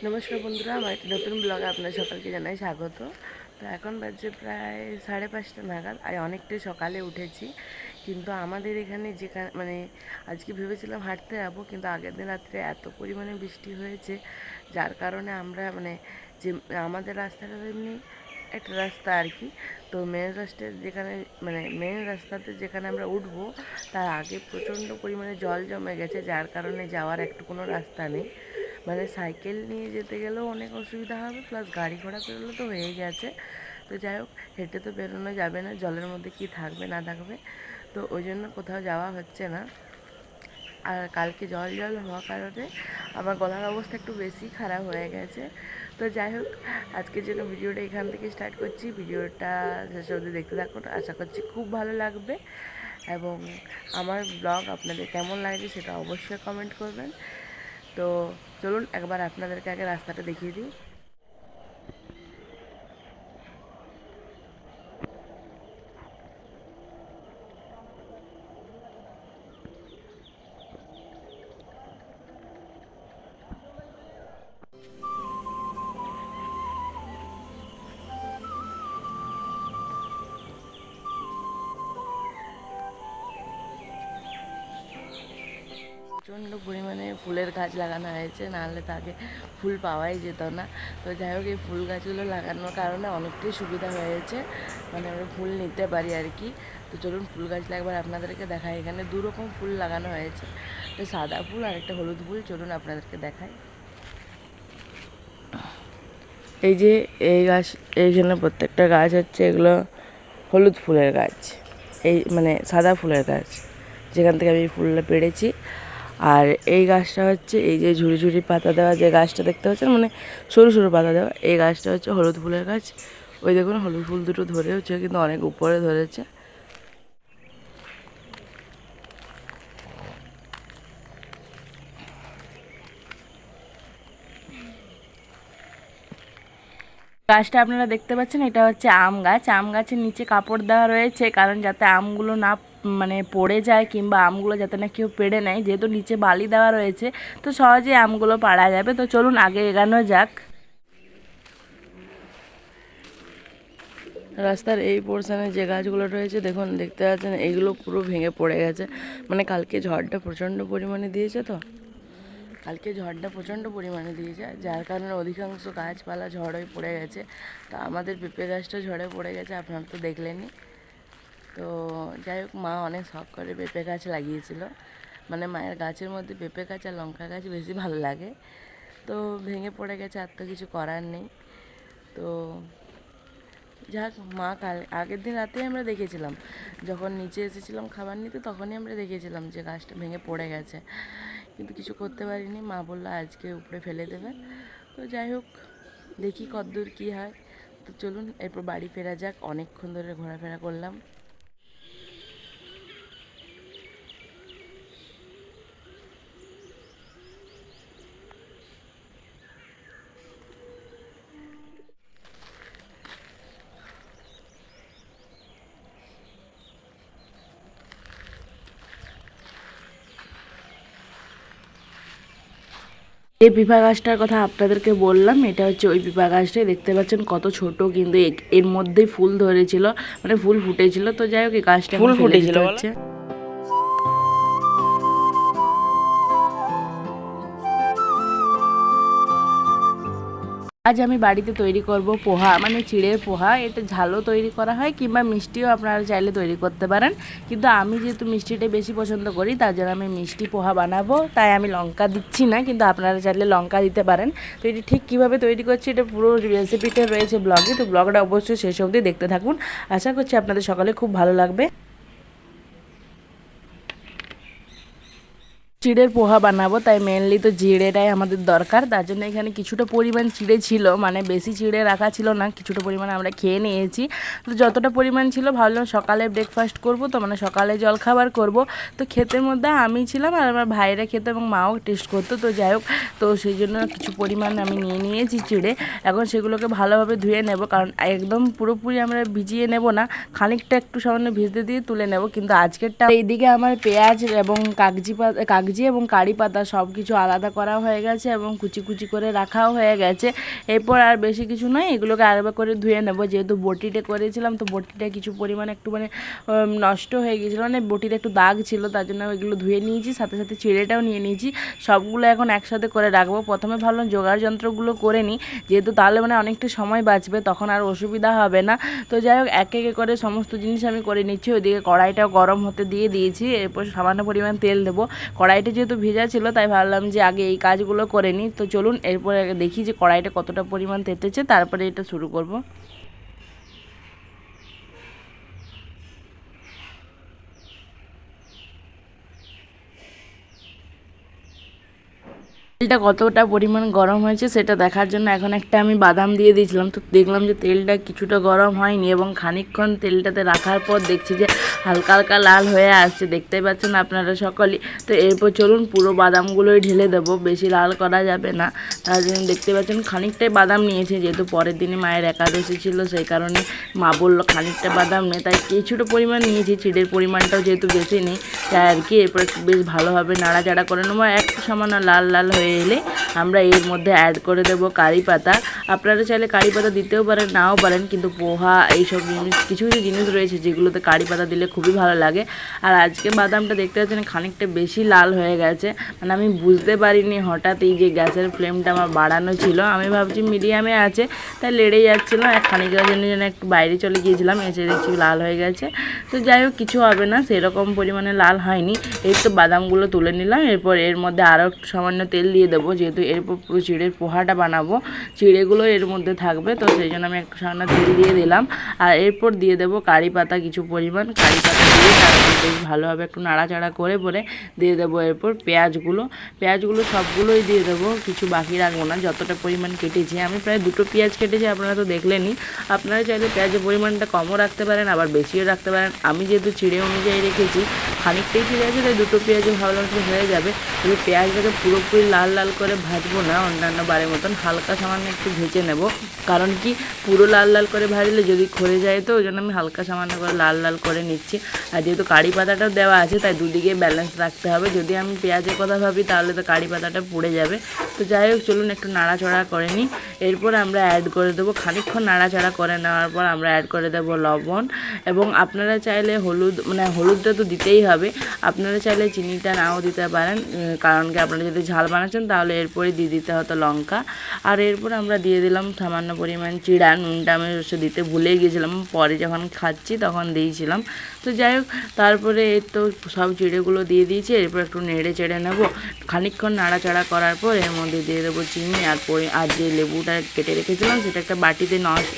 নমস্কার বন্ধুরা, আমার একটি নতুন ব্লগে আপনার সকলকে জানাই স্বাগত। তো এখন বাজে প্রায় 5:30 নাগাদ। অনেকটাই সকালে উঠেছি, কিন্তু আমাদের এখানে যেখানে আজকে ভেবেছিলাম হাঁটতে যাবো, কিন্তু আগের দিন রাত্রে এত পরিমাণে বৃষ্টি হয়েছে, যার কারণে আমরা যে আমাদের রাস্তাটা এমনি একটা রাস্তা আর কি। তো মেন রাস্তাতে যেখানে আমরা উঠবো তার আগে প্রচণ্ড পরিমাণে জল জমে গেছে, যার কারণে যাওয়ার একটু কোনো রাস্তা নেই। সাইকেল নিয়ে যেতে গেলেও অনেক অসুবিধা হবে, প্লাস গাড়ি ঘোড়া বেরোলে তো হয়েই গেছে। তো যাই হোক, হেঁটে তো বেরোনো যাবে না, জলের মধ্যে কি থাকবে না থাকবে, তো ওই জন্য কোথাও যাওয়া হচ্ছে না। আর কালকে জল হওয়ার কারণে আমার গলার অবস্থা একটু বেশি খারাপ হয়ে গেছে। তো যাই হোক, আজকের জন্য ভিডিওটা এখান থেকে স্টার্ট করছি। ভিডিওটা শেষ অবধি দেখতে থাকুন, আশা করছি খুব ভালো লাগবে। এবং আমার ব্লগ আপনাদের কেমন লাগছে সেটা অবশ্যই কমেন্ট করবেন। তো চলুন একবার আপনাদেরকে আগে রাস্তাটা দেখিয়ে দিই। প্রচণ্ড পরিমাণে ফুলের গাছ লাগানো হয়েছে, নাহলে তাকে ফুল পাওয়াই যেত না। তো যাই হোক, এই ফুল গাছগুলো লাগানোর কারণে অনেকটাই সুবিধা হয়েছে, আমরা ফুল নিতে পারি আর কি। তো চলুন ফুল গাছ একবার আপনাদেরকে দেখাই। এখানে দু রকম ফুল লাগানো হয়েছে, একটা সাদা ফুল আর একটা হলুদ ফুল। চলুন আপনাদেরকে দেখাই। এই যে এই গাছ, এইখানে প্রত্যেকটা গাছ হচ্ছে এগুলো হলুদ ফুলের গাছ, এই সাদা ফুলের গাছ, যেখান থেকে আমি ফুলটা পেড়েছি। আর এই গাছটা হচ্ছে এই যে ঝুড়ি ঝুড়ি পাতা দেওয়া যে গাছটা দেখতে পাচ্ছেন, সরু সরু পাতা দেওয়া, এই গাছটা হচ্ছে হলুদ ফুলের গাছ। ওই দেখুন হলুদ ফুল দুটো ধরেওছে, কিন্তু অনেক উপরে ধরেছে। গাছটা আপনারা দেখতে পাচ্ছেন, এটা হচ্ছে আম গাছ। আম গাছের নিচে কাপড় দেওয়া রয়েছে, কারণ যাতে আমগুলো না পড়ে যায়, কিংবা আমগুলো যাতে না কেউ পেড়ে নেয়। যেহেতু নিচে বালি দেওয়া রয়েছে, তো সহজে আমগুলো পাড়া যাবে। তো চলুন আগে এগানো যাক। রাস্তার এই পোর্শনে যে গাছগুলো রয়েছে দেখুন, দেখতে পাচ্ছেন এইগুলো পুরো ভেঙে পড়ে গেছে। কালকে ঝড়টা প্রচণ্ড পরিমাণে দিয়েছে, তো কালকে ঝড়টা প্রচণ্ড পরিমাণে দিয়েছে, যার কারণে অধিকাংশ গাছপালা ঝড় হয়ে পড়ে গেছে। তো আমাদের পেঁপে গাছটা ঝড়ে পড়ে গেছে, আপনারা তো দেখলেনই। তো যাই হোক, মা অনেক শখ করে পেঁপে গাছ লাগিয়েছিল। মায়ের গাছের মধ্যে পেঁপে গাছ আর লঙ্কা গাছ বেশি ভালো লাগে। তো ভেঙে পড়ে গেছে, আর তো কিছু করার নেই। তো যাক, মা আগের দিন রাতেই আমরা দেখেছিলাম, যখন নিচে এসেছিলাম খাবার নিতে, তখনই আমরা দেখেছিলাম যে গাছটা ভেঙে পড়ে গেছে, কিন্তু কিছু করতে পারিনি। মা বললো আজকে উপরে ফেলে দেবে। তো যাই হোক, দেখি কতদূর কী হয়। তো চলুন এরপর বাড়ি ফেরা যাক, অনেকক্ষণ ধরে ঘোরাফেরা করলাম। এই পিপা গাছটার কথা আপনাদেরকে বললাম, এটা হচ্ছে ওই পিপা গাছটাই। দেখতে পাচ্ছেন কত ছোট, কিন্তু এর মধ্যেই ফুল ধরেছিল, ফুল ফুটেছিল। তো যাই হোক, এই গাছটা ফুল ফুটেছিল হচ্ছে। আজ আমি বাড়িতে তৈরি করব পোহা, চিড়ের পোহা। এটা ঝালও তৈরি করা হয়, কিংবা মিষ্টিও আপনারা চাইলে তৈরি করতে পারেন। কিন্তু আমি যেহেতু মিষ্টিটা বেশি পছন্দ করি, তার জন্য আমি মিষ্টি পোহা বানাবো, তাই আমি লঙ্কা দিচ্ছি না, কিন্তু আপনারা চাইলে লঙ্কা দিতে পারেন। তো এটি ঠিক কীভাবে তৈরি করছি, এটা পুরো রেসিপিটা রয়েছে ব্লগে। তো ব্লগটা অবশ্যই শেষ অবধি দেখতে থাকুন, আশা করছি আপনাদের সকালে খুব ভালো লাগবে। চিড়ের পোহা বানাবো, তাই মেনলি তো চিড়েটাই আমাদের দরকার। তার জন্য এখানে কিছুটা পরিমাণ চিড়ে ছিল, বেশি চিড়ে রাখা ছিল না, কিছুটা পরিমাণ আমরা খেয়ে নিয়েছি। তো যতটা পরিমাণ ছিল ভাবলাম সকালে ব্রেকফাস্ট করব, তো সকালে জলখাবার করব। তো ক্ষেতের মধ্যে আমি ছিলাম, আর আমার ভাইরা খেতো এবং মাও টেস্ট করতো। তো যাই হোক, তো সেই জন্য কিছু পরিমাণ আমি নিয়ে নিয়েছি চিড়ে। এখন সেগুলোকে ভালোভাবে ধুয়ে নেব, কারণ একদম পুরোপুরি আমরা ভিজিয়ে নেব না, খানিকটা একটু সামান্য ভিজতে দিয়ে তুলে নেব। কিন্তু আজকেরটা এইদিকে আমার পেঁয়াজ এবং কাগজি কাটছি এবং কারি পাতা সব কিছু আলাদা করা হয়ে গেছে এবং কুচি কুচি করে রাখাও হয়ে গেছে। এরপর আর বেশি কিছু নয়, এগুলোকে আরেকবার করে ধুয়ে নেব। যেহেতু বটিতে করেছিলাম তো বটিটা কিছু পরিমাণে একটু মানে নষ্ট হয়ে গিয়েছিলো, মানে বটিতে একটু দাগ ছিল, তার জন্য এগুলো ধুয়ে নিয়েছি, সাথে সাথে চিড়েটাও নিয়ে নিয়েছি। সবগুলো এখন একসাথে করে রাখবো। প্রথমে ভাবলাম জোগাড় যন্ত্রগুলো করে নিই, যেহেতু তাহলে মানে অনেকটা সময় বাঁচবে, তখন আর অসুবিধা হবে না। তো যাই হোক, এক একে করে সমস্ত জিনিস আমি করে নিচ্ছি। ওইদিকে কড়াইটাও গরম হতে দিয়ে দিয়েছি, এরপর সামান্য পরিমাণ তেল দেবো। কড়াইটা যেহেতু ভেজা ছিল তাই ভাবলাম যে আগে এই কাজগুলো করে নিই। তো চলুন এরপরে দেখি যে কড়াইটা কতটা পরিমাণ তেতেছে, তারপরে এটা শুরু করব। তেলটা কতটা পরিমাণ গরম হয়েছে সেটা দেখার জন্য এখন একটা আমি বাদাম দিয়ে দিয়েছিলাম। তো দেখলাম যে তেলটা কিছুটা গরম হয়নি এবং খানিকক্ষণ তেলটাতে রাখার পর দেখছি যে হালকা হালকা লাল হয়ে আসছে, দেখতেই পাচ্ছেন আপনারা সকলেই। তো এরপর চলুন পুরো বাদামগুলোই ঢেলে দেবো, বেশি লাল করা যাবে না। তার জন্য দেখতে পাচ্ছেন খানিকটাই বাদাম নিয়েছে, যেহেতু পরের দিনে মায়ের একাদশী ছিল সেই কারণে মা বললো খানিকটা বাদাম নেই, তাই কিছুটা পরিমাণ নিয়েছি। চিড়ের পরিমাণটাও যেহেতু বেশি নেই তাই আর কি। এরপর একটু বেশ ভালোভাবে নাড়াচাড়া করে নেবো। একটু সামান্য লাল লাল হয়ে এলে আমরা এর মধ্যে অ্যাড করে দেবো কারি পাতা। আপনারা চাইলে কারি পাতা দিতেও পারেন, নাও পারেন, কিন্তু পোহা এইসব জিনিস কিছু কিছু জিনিস রয়েছে যেগুলোতে কারি পাতা দিলে খুবই ভালো লাগে। আর আজকে বাদামটা দেখতে পাচ্ছেন খানিকটা বেশি লাল হয়ে গেছে, মানে আমি বুঝতে পারিনি হঠাৎ এই যে গ্যাসের ফ্লেমটা আমার বাড়ানো ছিল, আমি ভাবছি মিডিয়ামে আছে তাই লেড়ে যাচ্ছিলো। খানিকের জন্য যেন একটু বাইরে চলে গিয়েছিলাম, এসে দেখছি লাল হয়ে গেছে। তো যাই হোক, কিছু হবে না, সেরকম পরিমাণে লাল হয়নি। এই তো বাদামগুলো তুলে নিলাম। এরপর এর মধ্যে আরও একটু সামান্য তেল দিয়ে দেবো, যেহেতু এরপর পুরো চিড়ের পোহাটা বানাবো, চিড়েগুলো এর মধ্যে থাকবে, তো সেই জন্য আমি একটু সামান্য তেল দিয়ে দিলাম। আর এরপর দিয়ে দেবো কারি পাতা কিছু পরিমাণ। কারি পাতা দিয়ে তারপর বেশ ভালোভাবে একটু নাড়াচাড়া করে পরে দিয়ে দেবো এরপর পেঁয়াজগুলো সবগুলোই দিয়ে দেবো, কিছু বাকি রাখবো না। যতটা পরিমাণ কেটেছি আমি, প্রায় 2টো পেঁয়াজ কেটেছি, আপনারা তো দেখলেনই। আপনারা চাইলে পেঁয়াজের পরিমাণটা কমও রাখতে পারেন, আবার বেশিও রাখতে পারেন। আমি যেহেতু চিড়ে অনুযায়ী রেখেছি, খানিকটাই চিড়ে আছে তাই 2টো পেঁয়াজও ভাবলাম হয়ে যাবে। তবে পেঁয়াজটাকে পুরোপুরি লাল লাল করে ভাজবো না, অন্যান্য বারের মতন হালকা সামান্য একটু ভেজে নেব। কারণ কি, পুরো লাল লাল করে ভাজলে যদি খড়ে যায়, তো ওই জন্য আমি হালকা সামান্য করে লাল লাল করে নিচ্ছি। আর যেহেতু কারি পাতাটাও দেওয়া আছে তাই দুদিকে ব্যালেন্স রাখতে হবে। যদি আমি পেঁয়াজের কথা ভাবি তাহলে তো কারি পাতাটা পুড়ে যাবে। তো যাই হোক, চলুন একটু নাড়াচাড়া করে নিই। এরপর আমরা অ্যাড করে দেবো, খানিকক্ষণ নাড়াচাড়া করে নেওয়ার পর আমরা অ্যাড করে দেবো লবণ। এবং আপনারা চাইলে হলুদ, মানে হলুদটা তো দিতেই হবে, আপনারা চাইলে চিনিটা নাও দিতে পারেন, কারণ কি আপনারা যদি ঝাল বানাচ্ছেন তাহলে এরপরে দিয়ে দিতে হতো লঙ্কা। আর এরপর আমরা দিয়ে দিলাম সামান্য পরিমাণ চিড়া। নুনটা আমি অবশ্য দিতে ভুলেই গিয়েছিলাম, পরে যখন খাচ্ছি তখন দিয়েছিলাম। তো যাই হোক, তারপরে এই তো সব চিড়েগুলো দিয়ে দিয়েছি। এরপর একটু নেড়ে চেড়ে নেবো। খানিকক্ষণ নাড়াচাড়া করার পর এর মধ্যে দিয়ে দেবো চিনি। আর যে লেবুটা কেটে রেখেছিলাম সেটা একটা বাটিতে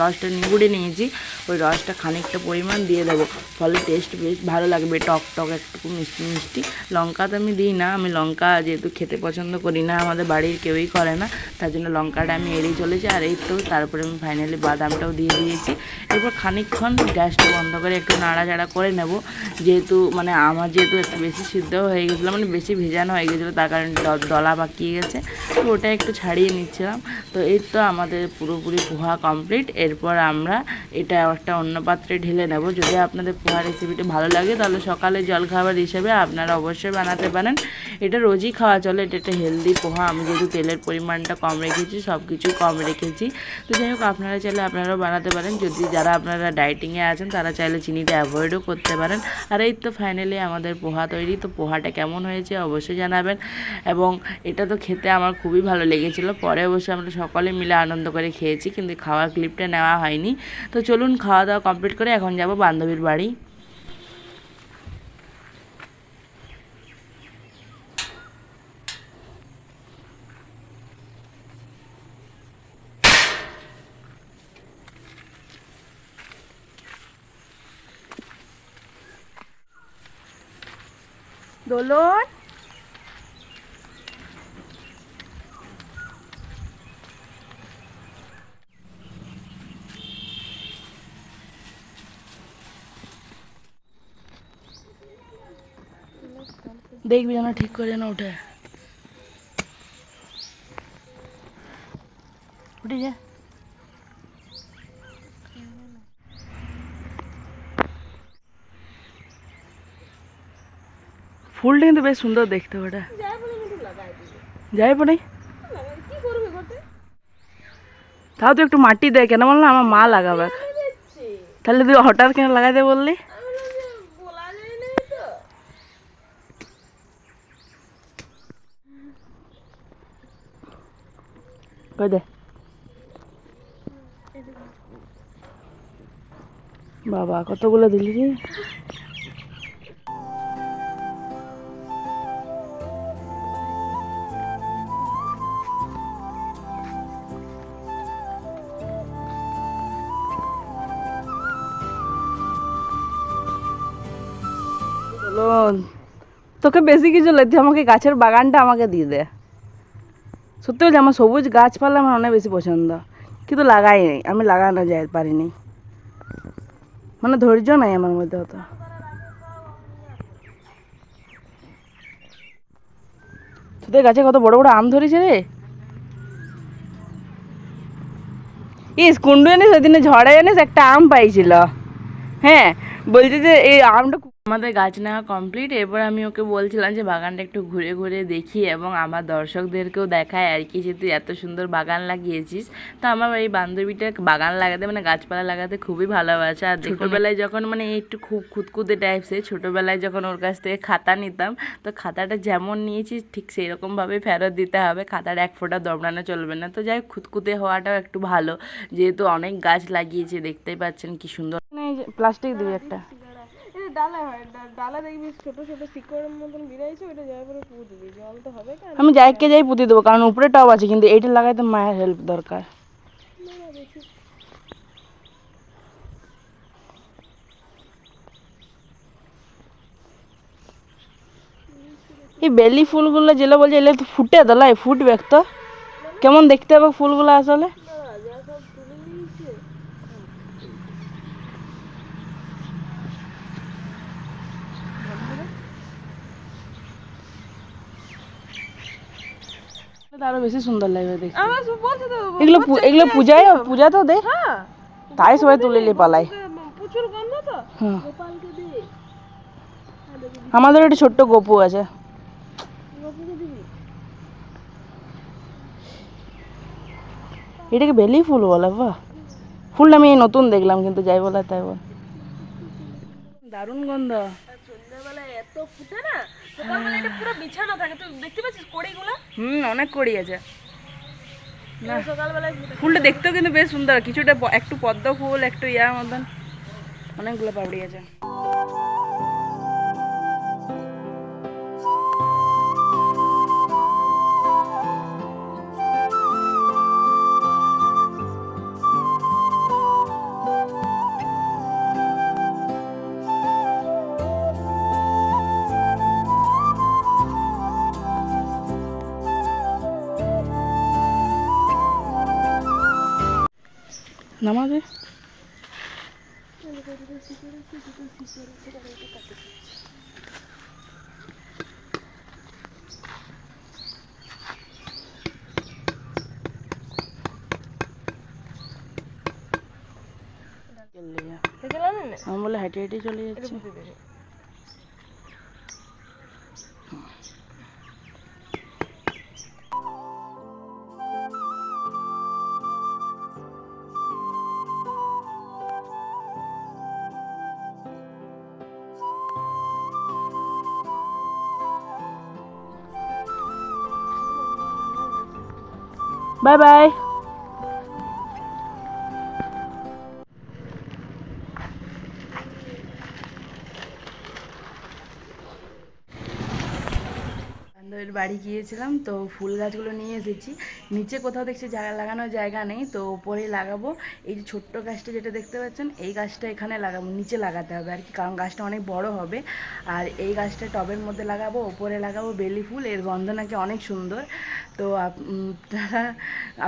রসটা নিগুড়ে নিয়েছি, ওই রসটা খানিকটা পরিমাণ দিয়ে দেবো, ফলে টেস্ট বেশ ভালো লাগবে, টক টক একটু মিষ্টি মিষ্টি। লঙ্কা তো আমি দিই না, আমি লঙ্কা যেহেতু খেতে পছন্দ করি না, আমাদের বাড়ির কেউই করে না, তার জন্য লঙ্কাটা আমি এড়িয়ে চলেছি। আর এই তো তারপরে আমি ফাইনালি বাদামটাও দিয়ে দিয়েছি। এরপর খানিকক্ষণ গ্যাসটা বন্ধ করে একটু নাড়াচাড়া করে নেব। যেহেতু মানে আমার যেহেতু একটু বেশি সিদ্ধ হয়ে গেছিলো, মানে বেশি ভেজানো হয়ে গেছিলো, তার কারণে দলা পাকিয়ে গেছে, তো ওটা একটু ছাড়িয়ে নিচ্ছিলাম। তো এই তো আমাদের পুরোপুরি পোহা কমপ্লিট। এরপর আমরা এটা একটা অন্য পাত্রে ঢেলে নেব। যদি আপনাদের পোহা রেসিপিটা ভালো লাগে তাহলে সকালে জলখাবার হিসেবে আপনারা অবশ্যই বানাতে পারেন। এটা রোজই খাওয়া চলে, এটা একটা হেলদি পোহা। আমি যেহেতু তেলের পরিমাণটা কম রেখেছি, সব কিছু কম রেখেছি। তো যাই হোক, আপনারা চাইলে আপনারাও বানাতে পারেন। যদি যারা আপনারা ডায়েটিংয়ে আছেন তারা চাইলে চিনিটা অ্যাভয়েডও করতে পারেন। আর এই তো ফাইনালি আমাদের পোহা তৈরি। তো পোহাটা কেমন হয়েছে অবশ্যই জানাবেন। এবং এটা তো খেতে আমার খুবই ভালো লেগেছিলো। পরে অবশ্যই আমরা সকলে মিলে আনন্দ করে খেয়েছি, কিন্তু খাওয়ার ক্লিপটা নেওয়া হয়নি। তো চলুন খাওয়া দাওয়া কমপ্লিট করে এখন যাব বান্ধবীর বাড়ি। দোলন, দেখবি যেন ঠিক করে না উঠে উঠে যা। ফুলটা কিন্তু বেশ সুন্দর দেখতে ওটা। যাই পরে তাও তো একটু মাটি দেয় কেন বললাম, আমার মা লাগাবে। তাহলে তুই হঠাৎ কেন লাগাইতে বললি? কই দে বাবা, কতগুলো দিলি রে। তোকে বেশি কিছু লাগছে, আমাকে গাছের বাগানটা আমাকে দিয়ে দে। সত্যি বলছি, আমার সবুজ গাছপালা আমার অনেক বেশি পছন্দ, কিন্তু লাগাই নাই, আমি লাগানো যায় পারিনি, মানে ধৈর্য নাই আমার মধ্যে অত। তোদের গাছে কত বড় বড় আম ধরেছে রে। ইস কুন্ডু জানিস, ওইদিনে ঝড়ে জানিস একটা আম পাইছিল। হ্যাঁ, বলছি যে এই আমটা আমাদের গাছ নেওয়া কমপ্লিট। এরপর আমি ওকে বলছিলাম যে বাগানটা একটু ঘুরে ঘুরে দেখি এবং আমার দর্শকদেরকেও দেখায় আর কি, যে তুই এত সুন্দর বাগান লাগিয়েছিস। তো আমার এই বান্ধবীটা বাগান লাগাতে মানে গাছপালা লাগাতে খুবই ভালোবাসে। আর ছোটোবেলায় যখন মানে একটু খুব খুঁতখুঁতে টাইপসের, ছোটোবেলায় যখন ওর কাছ থেকে খাতা নিতাম, তো খাতাটা যেমন নিয়েছিস ঠিক সেই রকমভাবে ফেরত দিতে হবে, খাতার এক ফোঁটা দমড়ানো চলবে না। তো যাই হোক, খুঁতখুঁতে হওয়াটাও একটু ভালো, যেহেতু অনেক গাছ লাগিয়েছে, দেখতেই পাচ্ছেন কি সুন্দর। প্লাস্টিক দিবি একটা, ডালা হয়, ডালা দেখবি ছোট ছোট শিকড়ের মতন বেরিয়েছে, ওটা যাই করে পুঁতে দিবি, জল তো হবে। আমি যাইকে যাই পুঁতে দেবো, কারণ উপরে টব আছে, কিন্তু এইটা লাগাইতে মায়ের হেল্প দরকার। এই বেলি ফুলগুলো যেগুলো বলছে, এগুলো তো ফুটে দলাই ফুটবে তো, কেমন দেখতে হবে ফুলগুলো আসলে। আরো বেশি সুন্দর লাগবে দেখতে। এগুলো এগুলো পূজায় পূজা তো দে, তাই সবাই তুলে নিয়ে পালায়। আমাদের একটা ছোট্ট গপু আছে। এটাকে বেলি ফুল বলে? বাহ, ফুলটা আমি নতুন দেখলাম, কিন্তু যাই বলা তাই বল, দারুণ গন্ধ। সন্ধ্যাবেলায় এত ফুটে না, সকালবেলা এটা পুরো বিছানো থাকে, তুই দেখতে পাচ্ছিস কড়িগুলো? অনেক কড়ি আছে না। সকালবেলায় ফুলটা দেখতেও কিন্তু বেশ সুন্দর, কিছুটা একটু পদ্ম ফুল, একটু ইয়ার মতন, অনেকগুলো পাপড়ি আছে। নামাজে আমি বলে হেঁটে হেঁটে চলে যাচ্ছি। Bye bye. বান্ধবীর বাড়ি গিয়েছিলাম, তো ফুল গাছগুলো নিয়ে এসেছি। নিচে কোথাও দেখছি জায়গা লাগানোর জায়গা নেই, তো ওপরেই লাগাবো। এই যে ছোট্ট গাছটা যেটা দেখতে পাচ্ছেন, এই গাছটা এখানে লাগাবো, নিচে লাগাতে হবে আর কি, কারণ গাছটা অনেক বড় হবে। আর এই গাছটা টবের মধ্যে লাগাবো, ওপরে লাগাবো বেলি ফুল, এর গন্ধ নাকি অনেক সুন্দর। তো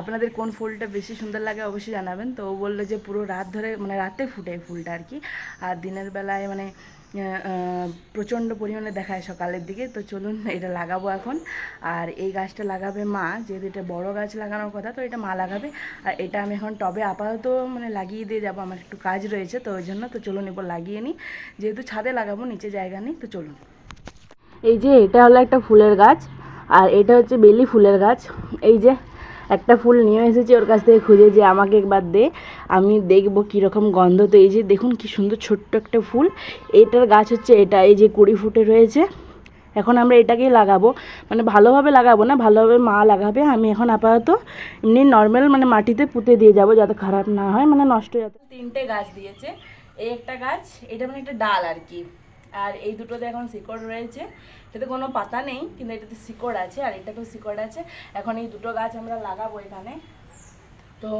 আপনাদের কোন ফুলটা বেশি সুন্দর লাগে অবশ্যই জানাবেন। তো ও বললো যে পুরো রাত ধরে মানে রাতে ফুটে ফুলটা আর কি, আর দিনের বেলায় মানে প্রচণ্ড পরিমাণে দেখায় সকালের দিকে। তো চলুন এটা লাগাবো এখন। আর এই গাছটা লাগাবে মা, যেহেতু এটা বড় গাছ লাগানোর কথা, তো এটা মা লাগাবে। আর এটা আমি এখন টবে আপাতত মানে লাগিয়ে দিয়ে যাবো, আমার একটু কাজ রয়েছে তো ওই জন্য। তো চলুন এবার লাগিয়ে নিই, যেহেতু ছাদে লাগাবো, নিচে জায়গা নেই, তো চলুন। এই যে এটা হলো একটা ফুলের গাছ, আর এটা হচ্ছে বেলি ফুলের গাছ। এই যে একটা ফুল নিয়ে এসেছি ওর কাছ থেকে খুঁজে, যে আমাকে একবার দে, আমি দেখবো কীরকম গন্ধ। তো এই যে দেখুন কি সুন্দর ছোট্ট একটা ফুল, এটার গাছ হচ্ছে এটা, এই যে 20 ফুটে রয়েছে। এখন আমরা এটাকেই লাগাবো, মানে ভালোভাবে লাগাবো না, ভালোভাবে মা লাগাবে। আমি এখন আপাতত এমনি নর্মাল মানে মাটিতে পুঁতে দিয়ে যাব, যাতে খারাপ না হয়, মানে নষ্ট যাতে। 3টে গাছ দিয়েছে, এই একটা গাছ, এটা মানে একটা ডাল আর কি, আর এই দুটোতে এখন শিকড় রয়েছে। এটাতে কোনো পাতা নেই, কিন্তু এটাতে শিকড় আছে, আর এটাতেও শিকড় আছে। এখন এই দুটো গাছ আমরা লাগাবো এখানে। তো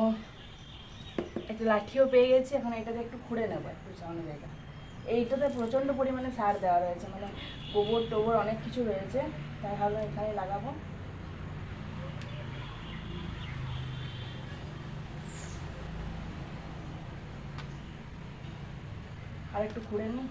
একটা লাঠিও পেয়ে গেছি, এখন এটাতে একটু খুঁড়ে নেবো একটু সামনে জায়গা। এইটাতে প্রচণ্ড পরিমাণে সার দেওয়া রয়েছে, মানে গোবর টোবর অনেক কিছু রয়েছে, তাই ভালো এখানে লাগাবো। আর একটু খুঁড়ে নিই।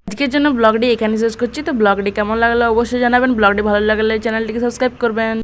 আজকের জন্য ব্লগটি এখানে শেষ করছি। তো ব্লগটি কেমন লাগলো অবশ্যই জানাবেন, ব্লগটি ভালো লাগলে চ্যানেলটিকে সাবস্ক্রাইব করবেন।